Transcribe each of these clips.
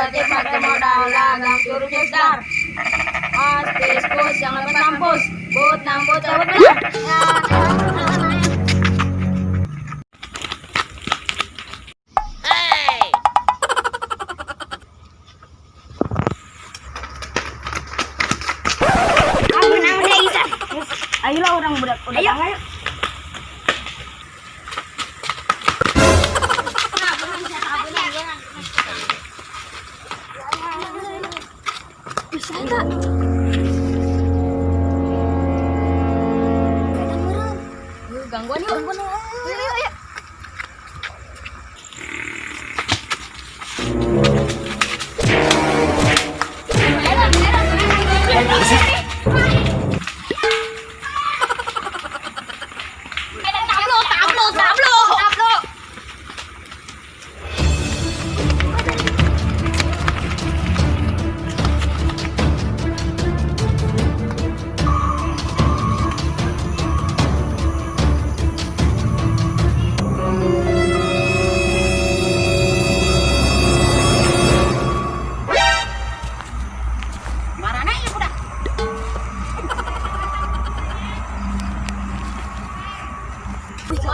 Tertib pakai modal dagang curu cesar. Artis bus yang lepas kampus. But nampu cabut belah. Ayolah orang udah ayo. Bisa enggak? Gangguan yuk. Yuk.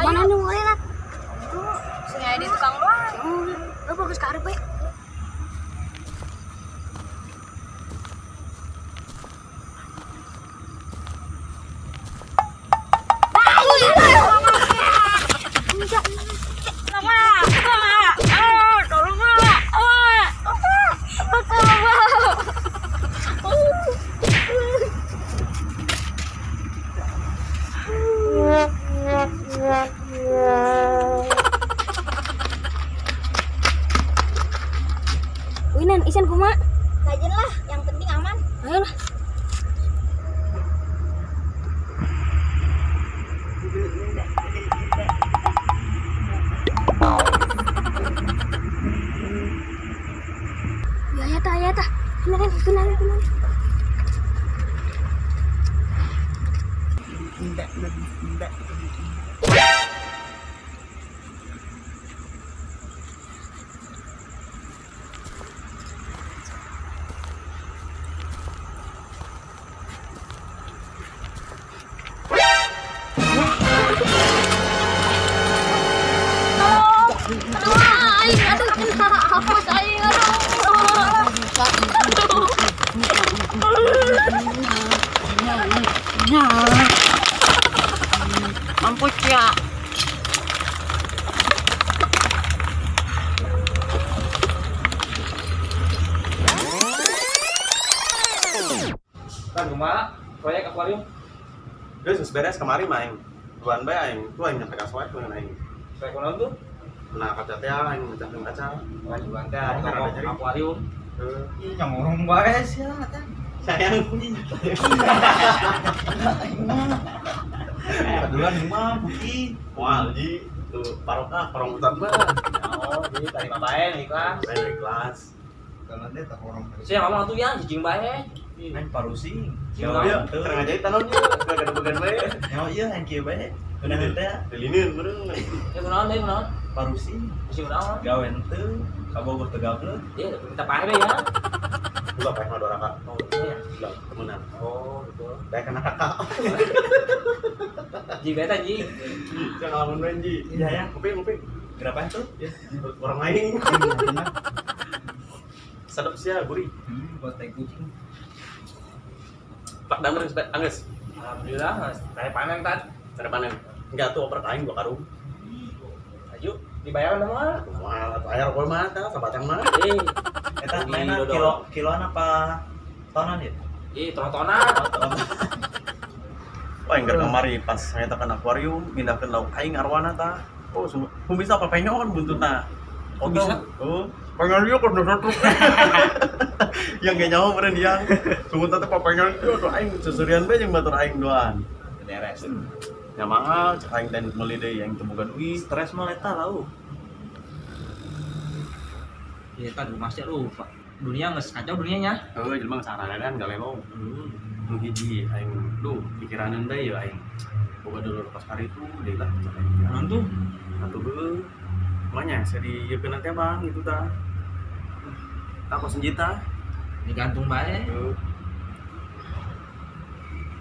Mana nih mulai lah? Sengaja di tukang doang. Lo bagus ke arep, Winan, isen kumaha? Kajen lah, yang penting aman. Ayolah. Ya ta. Kenalin. Mampus ya. Kan kumaha proyek akuarium? Geus beres kemarin main. Tuan bae aing, tuh aing nyampe ka soek dengan aing. Proyek kunaon tuh? Nah, kaca teh aing mecahin kaca. Lanjutan teh Oh, toko jadi. akuarium. Heuh. Ih, nyamurung bae sia teh. Sayang. Kebetulan ini mah bukti. Wah, ji tuh parokah, parong hutan mah. Oh, jadi tadi bae nih kelas. Saya dari kelas. Kalau dia tak orang Saya ngomong atuh ya, jijing bae. main parusing. Jauh Ya, terang aja tanonnya, gak ada began bae. Nyawa iya yang kieu bae. Bener teh Delinin meureun. Ya kunaon? parusing. Mesti kunaon? Gawe teu kabogor teu gablek. Iya, kita pae we ya. Ulah paeh mah doraka. Oh, iya. Ulah temenan. Oh, betul. Bae kana kakak. Ji beta ji. Jangan ngalamun main ji. Iya ya. Ngopi. Berapa itu? Ya, orang lain. Sedap sih ya, gurih. Buat teh kucing. Pak Damar angges. Alhamdulillah, Mas. Kayak panen tadi. Ada panen. Enggak tuh oper kain gua karung. Ayo, dibayar sama. Wah, bayar kowe mah tah sabatang mah. Eta Di mainan dodol. kiloan apa tonan ya? Tontonan. Wah, enggak kemari pas saya tekan akuarium, pindahkeun lauk aing arwana tah. Oh, bisa apa penyon buntutna. Oh, Bisa? Oh, pengen dia kan satu. Yang gak nyawa meren yang. Sungguh teh papengen itu tuh aing seserian bae jeung batur aing doan. Beres. Ya mahal, cek aing dan meuli deui yang temukan ui. Stres mah eta lau. Ya kan rumah sih lupa. Dunia nggak kacau dunianya. Heuh, jelema sarana kan galelo. Nu hiji aing duh pikiraneun deui ya aing. Boga dulur pas hari itu deui lah. Nanti Atuh heuh. Makanya saya dieukeun teh Bang itu tah. Aku senjata. Ini gantung bae.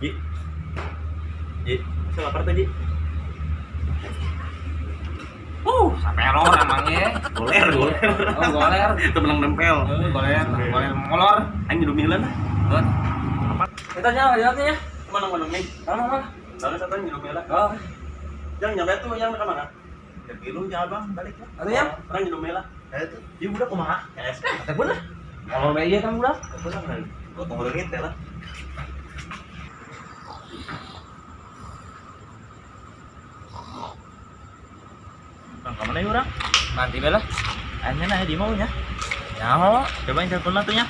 Ji. Ji, saya lapar tuh, Ji. Sampai error emangnya. Goler. Oh, goler. Itu menang nempel. Goler molor. Aing minum milan. Apa? Kita nyala lihatnya ya. Mana nih? Mana? Lalu satu minum milan. Oh, Yang nyampe tuh yang ke mana? Ya biru ya Bang, balik lah. ada ya? Orang minum milan. Itu. Dia udah kumaha? Es. Ada pun lah. Molor bae ieu kan udah. Pulang kan. Gua tunggu dengit ya lah. Bang, kemana ya orang? Nanti bela. Hanya nah di maunya. Nyaho. Cobain telepon lah tuh nya.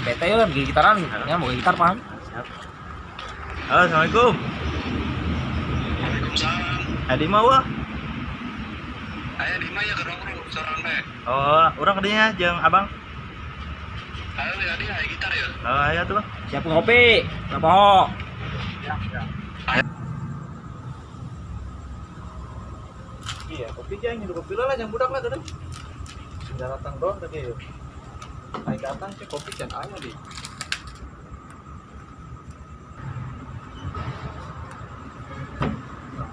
Bete ya lagi gitaran. Ya mau gitar paham. Halo, assalamualaikum. Waalaikumsalam. Adi mau ah? Aya di mana ya gerong-gerong sorangan bae. Oh, orang kadinya jeung abang. Ayo ya dia aya gitar ya. Oh, aya tuh bang. Siap ngopi. Kenapa ho? Iya, kopi jangan nyeduh kopi lah yang budak lah tadi. Senjata tang doang tadi. Naik ke atas sih kopi jangan aya di.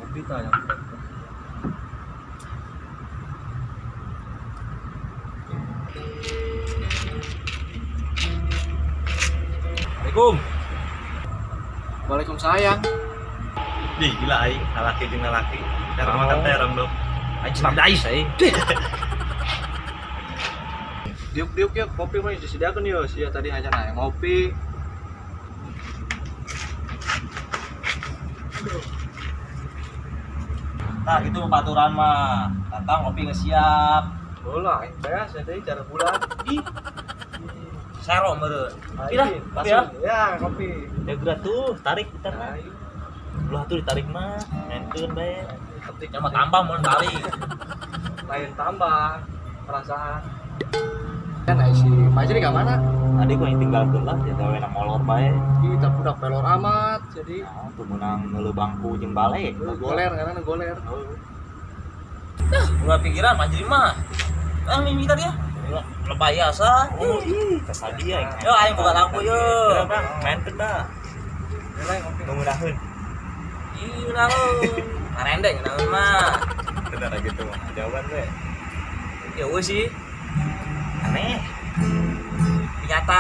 Kopi tah yang budak. Assalamualaikum. Waalaikumsalam. Di gila aing, lalaki jeung lalaki. Cara makan teh orang dong. Aing sebab dais euy. Diuk ya kopi mah disediakeun ya sia tadi aja nah ngopi. Nah, gitu paturan mah. Datang kopi geus siap. Bola aing beas ya deui cara bulan. Ih. Sero meureun. Kira Kopi ya. Ya, kopi. Ya geura tuh, tarik kita mah. Ayo. Ulah tuh ditarik mah. Nenkeun bae. Ketik mah tambah mun balik. Lain tambah perasaan. Kan si Majri ka mana? Tadi gua yang tinggalkeun lah, ya gawe na molor bae. Kita budak pelor amat jadi Nah, tuh menang ngeuleuh bangku jeung bale. goler karena goler. Ulah pikiran Majri mah. Mimi tadi ya. Lebay asa. Oh, kesadi aing. Yo aing buka lampu yo. Bang, main dah. Nunggu dahun. Ih, naon. Ngarendeng naon mah. Bener gitu mah. Jawaban we. Ya wes sih. Aneh. Nyata.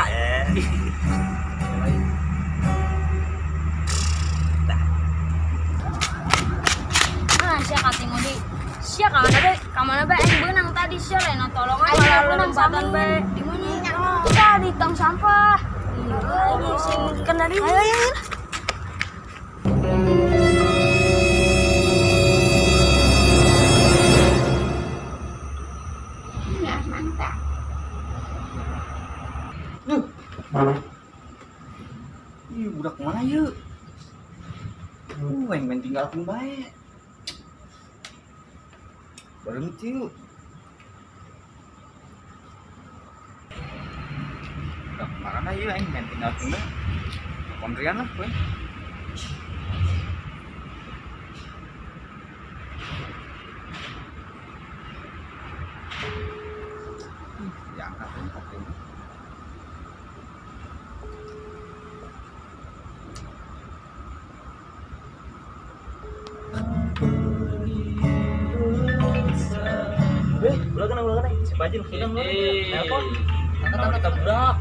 Nah, sia kating udi. Sia kamana be aing beunang tadi sia rena tolong aja beunang sampean be. Di mana? Tadi tong sampah. Iya, sing kendari. Ayo. Ih, budak mana yuk? Yang main tinggal pun baik. Berhenti yuk. Budak mana yuk? Yang main tinggal pun baik. Kontrian lah, gue. Ya, oke. Ulah kena. Si Bajil sudah mulai. Telepon. Angkat kita budak.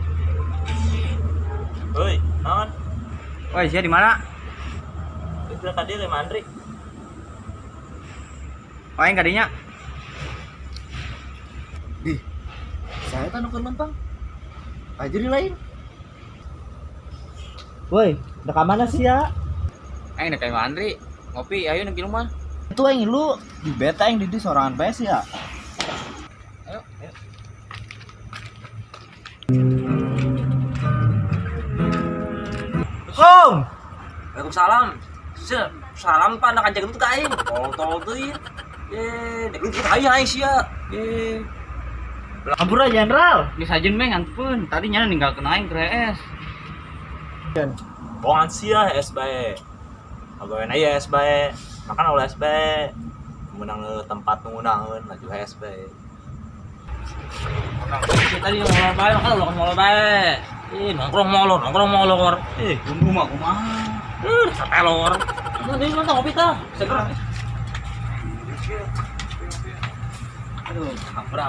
Hoi, naon? Woi, sia di mana? Itu udah tadi le Mandri. Oh, yang kadinya. Saya kan nuker lempang. Ajri lain. Woi, udah ka mana sih ya? Aing kayak Andri. Ngopi, ayo nang rumah. Itu aing lu di beta yang di sorangan bae sih ya. Ayo. Kom. Waalaikumsalam. Salam pak nak ajak itu kain. Tol tuh ya. Dek lu aing aing sia. Kabur aja Jenderal. Geus sajeun meh ngantepun. Tadi nya ninggalkeun aing ke RS. Bongan sia es bae. Agawean aya es bae. Makan oleh es bae. Menang tempat mengundangkeun laju es bae. Tadi molor bae, kan ulah molor bae. Nongkrong molor. Rumah kumaha. Satelor. Nanti nonton kopi tah, seger. Aduh, ampra.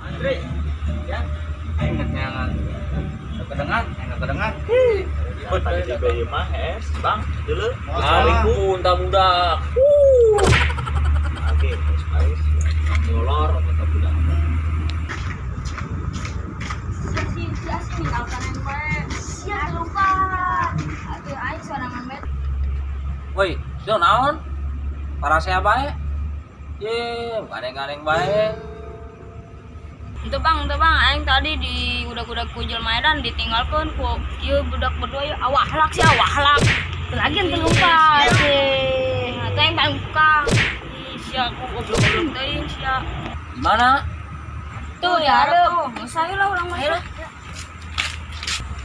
Andre, ya. Ingatnya enggak kedengan. Tadi di bayi mah Bang, dulu. Ampun, budak. Oke, guys. Molor kata budak. Si Asmi alkan yang bae. Sia lupa. Atuh aing sorangan bet. Woi, itu naon? Para saya bae. Gareng bae. Itu bang, aing tadi di udah kujul Maidan ditinggalkan ku ieu budak berdua ieu awah halak. Lagian teu lupa sih. Atuh aing paling suka. Sia aku goblok teuing sia. Di mana? Tuh di hareup. Saya lah urang mah.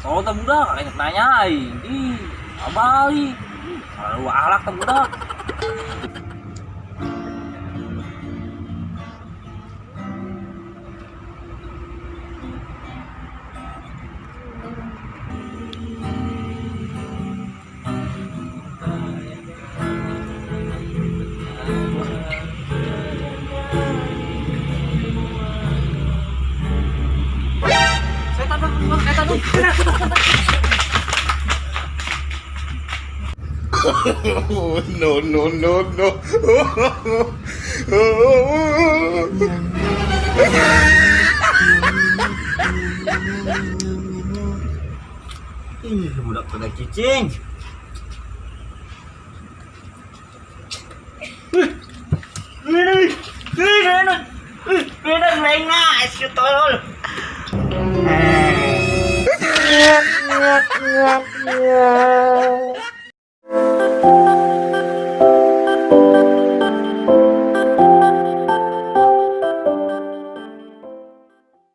Kalau teu budak, rek nanya aing. Abali. Kalau alak teu budak. Oh, no. Ih, budak pada cicing. Beda lengah, asyik tolol.